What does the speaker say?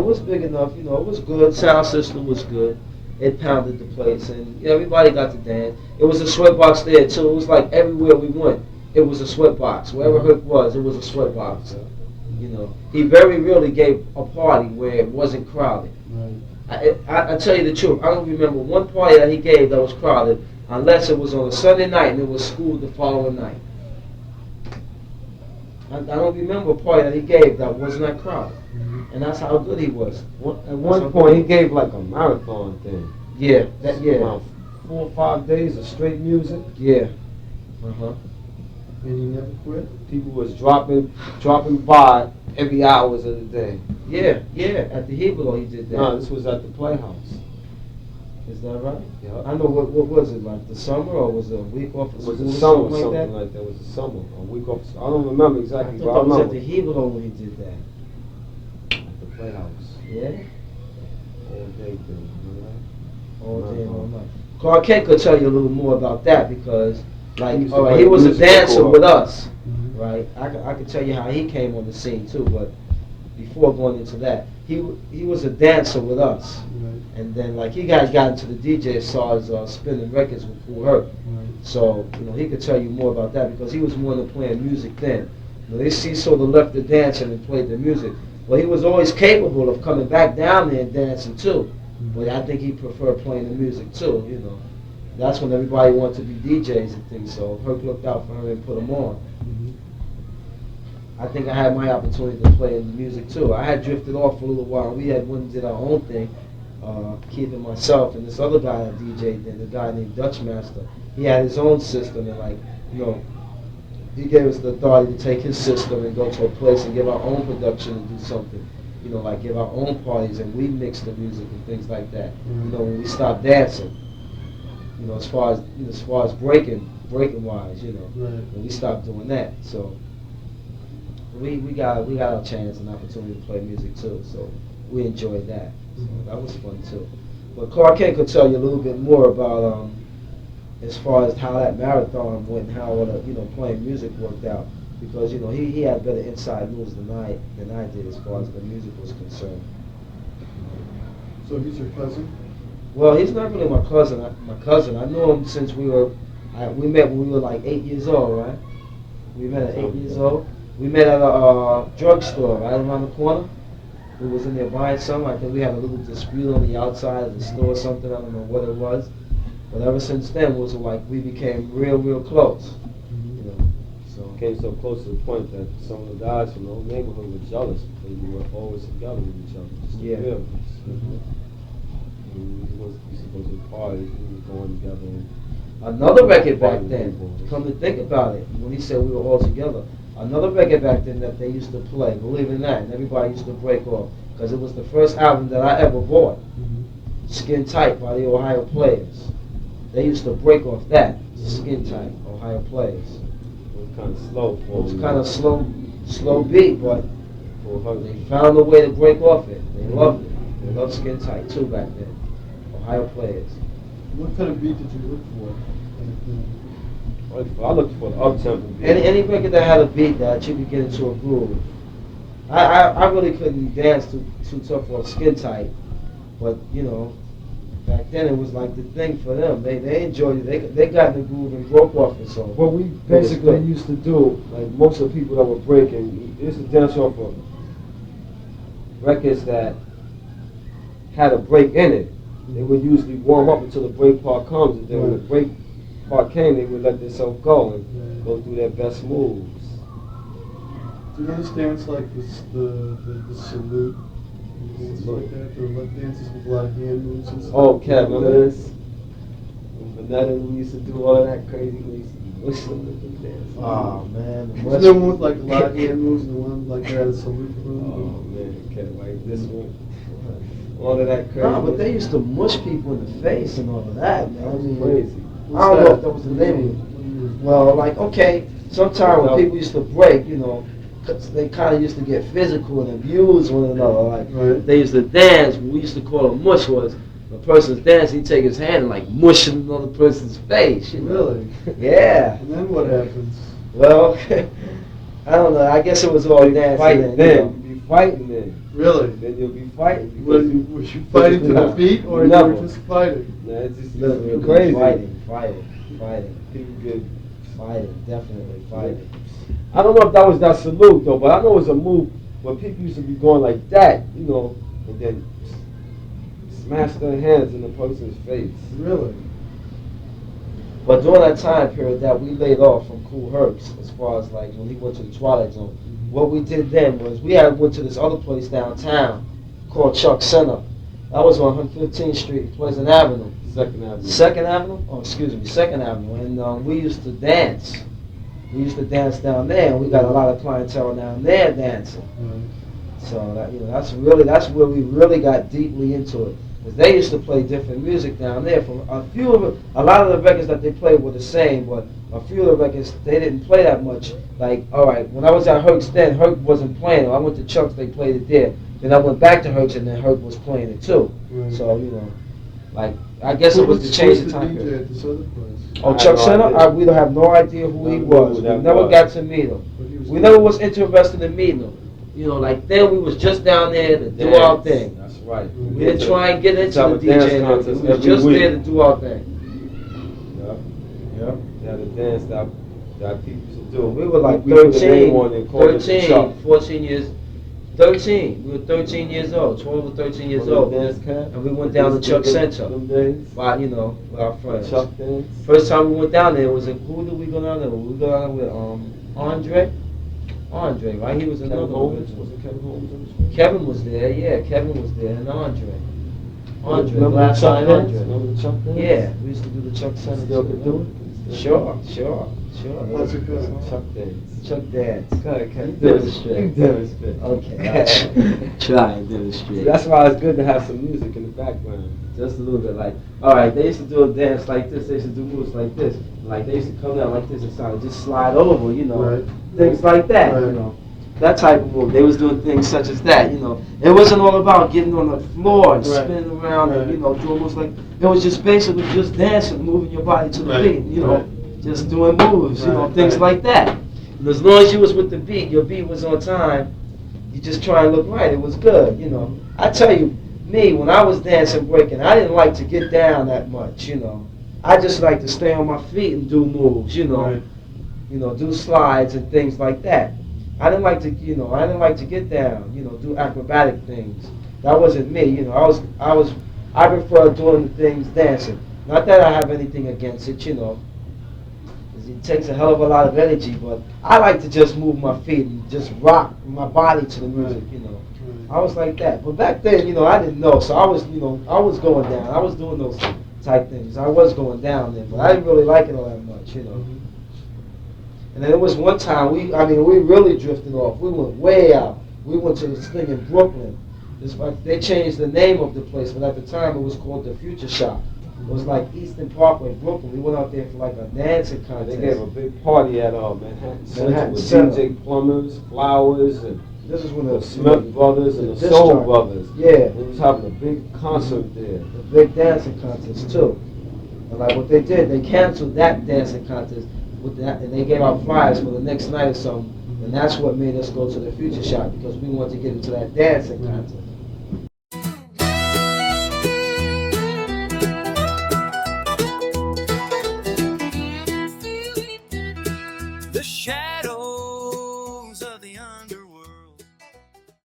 was big enough. You know, it was good. Sound system was good. It pounded the place, and everybody got to dance. It was a sweatbox there too. It was like everywhere we went, it was a sweatbox. Wherever Herc was, it was a sweatbox. You know, he very rarely gave a party where it wasn't crowded. Right. I tell you the truth, I don't remember one party that he gave that was crowded, unless it was on a Sunday night and it was school the following night. I don't remember a party that he gave that was not crowded. And that's how good he was. At one point, he gave like a marathon thing. Yeah, About 4 or 5 days of straight music. Yeah. And he never quit? People was dropping by every hours of the day. Yeah. At the Hebrew, he did that. No, this was at the Playhouse. Is that right? Yeah. I know. What was it, like the summer, or was it a week off of school? Was it or summer? something Like that. It was a summer, a week off. I don't remember exactly. I But thought I that was remember at the Hebrew when he did that. at the Playhouse. Yeah. All day thing. All day and all night. Clark Kent could tell you a little more about that because, like, He all right, he was a dancer before. with us, Mm-hmm. right? I could tell you how he came on the scene too, but before going into that, he was a dancer with us, Right. and then like he got into the DJ as far as spinning records with Kool Herc. Right. So he could tell you more about that because he was more than playing music then. They sort of left the dancing and played the music. Well, he was always capable of coming back down there and dancing too. But I think he preferred playing the music too, That's when everybody wanted to be DJs and things, so Herc looked out for him and put him on. Mm-hmm. I think I had my opportunity to play in the music too. I had drifted off for a little while. We had went and did our own thing, Keith and myself, and this other guy that DJ'd then, the guy named Dutch Master. He had his own system, and he gave us the authority to take his system and go to a place and give our own production and do something. Like give our own parties and we mix the music and things like that. When we stopped dancing, as far as breaking wise, Right. when we stopped doing that. So we got our chance and opportunity to play music too. So we enjoyed that. So that was fun too. But Clark Kent could tell you a little bit more about as far as how that marathon went and how all the playing music worked out. Because he had better inside news than I did as far as the music was concerned. So he's your cousin? Well, he's not really my cousin. I knew him since we met when we were like 8 years old, right? We met at 8 years old. We met at a drugstore right around the corner. We was in there buying something. I think we had a little dispute on the outside of the store or something. I don't know what it was. But ever since then, it was like we became real close. So Came so close to the point that some of the guys from the whole neighborhood were jealous because we were always together with each other. Just the three of us. We used to go to the parties, we were going together. Another record back then, come to think about it, when he said we were all together, another record back then that they used to play, believe it or not, and everybody used to break off, because it was the first album that I ever bought, Skin Tight by the Ohio Players. They used to break off that, Skin Tight, Ohio Players. It was kind of slow. It was kind of slow beat, but they found a way to break off it. They loved it. They loved Skin Tight too back then, Ohio Players. What kind of beat did you look for? I looked for the up-tempo beat. Any record that had a beat that you could get into a groove. I really couldn't dance too tough on Skin Tight, but back then it was like the thing for them. They enjoyed it. They got in the groove and broke off it. So what we basically used to do, like most of the people that were breaking, used to dance off of records that had a break in it. They would usually warm up until the break part comes, and then when the break part came, they would let themselves go and go through their best moves. Do you understand it's like the salute? Dances like that, or like dances with a lot of hand moves and stuff. Oh, Cat, remember this? When Vanetta, we used to do all that crazy, we used to push them to do dance. Oh man, Wasn't there one with like a lot of hand moves and the one like that had a salute for them? Oh man, Cat, like this one. All of that crazy. Nah, but they used to mush people in the face and all of that, man. That was crazy. I don't know if that was the name of it. Well, like, okay, sometimes when people used to break, they kind of used to get physical and abuse one another. Like, they used to dance. What we used to call a mush was a person's dance, he'd take his hand and like mush in another person's face. Really? Yeah. And then what happens? Well, I don't know. I guess it was all dancing. Then, fighting then. Really? Then you'll be fighting. Was you fighting to the beat, or you Never. were just fighting? Nah, it's just Literally crazy. Fighting. People get. Fighting, definitely fighting. I don't know if that was that salute though, but I know it was a move where people used to be going like that, you know, and then smash their hands in the person's face. Really? But during that time period that we laid off from Kool Herc, as far as like when he went to the Twilight Zone, what we did then was we went to this other place downtown called Chuck Center. That was on 115th Street, Pleasant Avenue. Second Avenue? Oh, excuse me, Second Avenue. And we used to dance. We used to dance down there, and we got a lot of clientele down there dancing. So that, you know, that's where we really got deeply into it. Because they used to play different music down there. From a lot of the records that they played were the same, but a few of the records they didn't play that much. Like, all right, when I was at Herc's then, Herc wasn't playing it. I went to Chuck's, they played it there. Then I went back to Herc's, and then Herc was playing it too. So you know, like I guess it was to change the time period. At this other place? Oh, Chuck Center? We don't have no idea who he was. We never got to meet him. We never was interested in meeting him. You know, like then we was just down there to do our thing. That's right. We didn't try and get into the DJ. We was just there to do our thing. Yep. Yeah, the dance that people used to do. We were like We put the name on it, 13, called it the 13, Chuck. 14 years. 13. We were 13 years old, 12 or 13 years old. And we went down to Chuck Center. By, you know, with our friends. Chuck dance. First time we went down there was who did we go down there with? We go down there with Andre, right? He was another one. Was it Kevin Holmes? Kevin was there, yeah. Kevin was there, and Andre. Remember Glass the Chuck Eye dance? Andre. Remember the Chuck dance? Yeah, we used to do the Chuck Center. Still could do it? Sure. How's it go? Chuck dance. Chuck dance. Go ahead, Kevin. Demonstrate. Demonstrate. Okay. Try and demonstrate. See, that's why it's good to have some music in the background. Just a little bit, like, all right, they used to do a dance like this, they used to do moves like this. Like, they used to come down like this and sound just slide over, you know, Right. things like that, you know. That type of move. They was doing things such as that, you know. It wasn't all about getting on the floor and spinning around and, you know, doing moves like, it was just basically just dancing, moving your body to the beat, you know, just doing moves, you know, things like that. And as long as you was with the beat, your beat was on time, you just try and look right, it was good, you know. I tell you, me, when I was dancing breaking, I didn't like to get down that much, you know. I just like to stay on my feet and do moves, you know. You know, do slides and things like that. I didn't like to, you know, I didn't like to get down, you know, do acrobatic things. That wasn't me, you know. I prefer doing the things dancing. Not that I have anything against it, you know. It takes a hell of a lot of energy, but I like to just move my feet and just rock my body to the music, you know. I was like that. But back then, you know, I didn't know, so I was, you know, I was going down. I was doing those type things. I was going down there, but I didn't really like it all that much, you know. And then there was one time, we really drifted off. We went way out. We went to this thing in Brooklyn. They changed the name of the place, but at the time it was called the Future Shop. It was like Eastern Parkway, Brooklyn. We went out there for like a dancing contest. They gave a big party at Manhattan Center with Center. DJ Plumbers, Flowers, and This is when the Smith Brothers and the Soul Brothers. Yeah. They was having a big concert there. A big dancing contest too. And like what they did, they canceled that dancing contest with that, and they gave out flyers for the next night or something. And that's what made us go to the Future Shop, because we wanted to get into that dancing contest. The shadow